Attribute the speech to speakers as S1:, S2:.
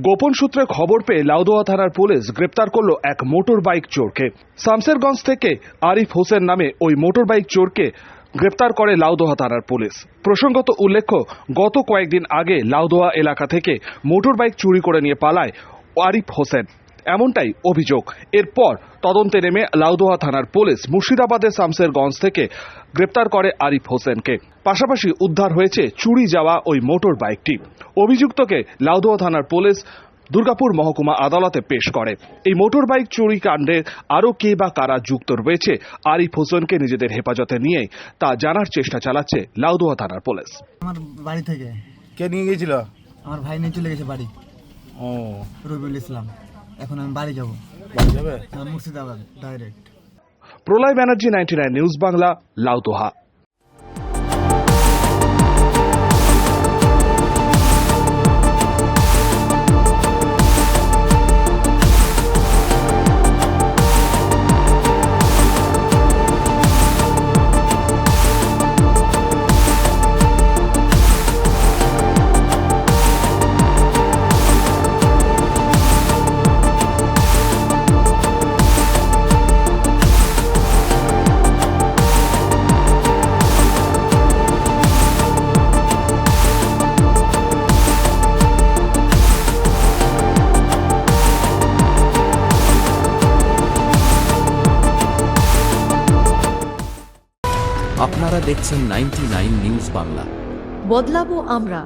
S1: গোপন সূত্রে খবর পেয়ে লাউদোয়া থানার পুলিশ গ্রেপ্তার করল এক মোটর বাইক চোরকে। শামসেরগঞ্জ থেকে আরিফ হোসেন নামে ওই মোটর বাইক চোরকে গ্রেপ্তার করে লাউদোয়া থানার পুলিশ। প্রসঙ্গত উল্লেখ্য, গত কয়েকদিন আগে লাউদোয়া এলাকা থেকে মোটর বাইক চুরি করে নিয়ে পালায় আরিফ হোসেন, এমনটাই অভিযোগ। এরপর তদন্তে নেমে লাউদোয়া থানার পুলিশ মুর্শিদাবাদের শামসেরগঞ্জ থেকে গ্রেপ্তার করে আরিফ হোসেনকে। পাশাপাশি উদ্ধার হয়েছে চুরি যাওয়া ওই মোটর বাইকটি। অভিযুক্তকে লাউদোয়া থানার পুলিশ দুর্গাপুর মহকুমা আদালতে পেশ করে। এই মোটর বাইক চুরি কাণ্ডে আরও কে বা কারা যুক্ত রয়েছে আরিফ হোসেনকে নিজেদের হেফাজতে নিয়ে তা জানার চেষ্টা চালাচ্ছে লাউদোয়া থানার পুলিশ।
S2: আমার বাড়ি থেকে
S3: কে নিয়ে গিয়েছিল?
S2: আমার ভাই নিয়ে চলে গেছে বাড়ি,
S3: ও
S2: রবিউল ইসলাম। এখন আমি বাড়ি যাবো,
S3: বাড়ি যাবে?
S2: মুর্শিদাবাদ ডাইরেক্ট।
S1: প্রলয় ব্যানার্জি, 99 নিউজ বাংলা, লাউদোহা।
S4: আপনারা দেখছেন 99 নিউজ বাংলা।
S5: বদলাবো আমরা।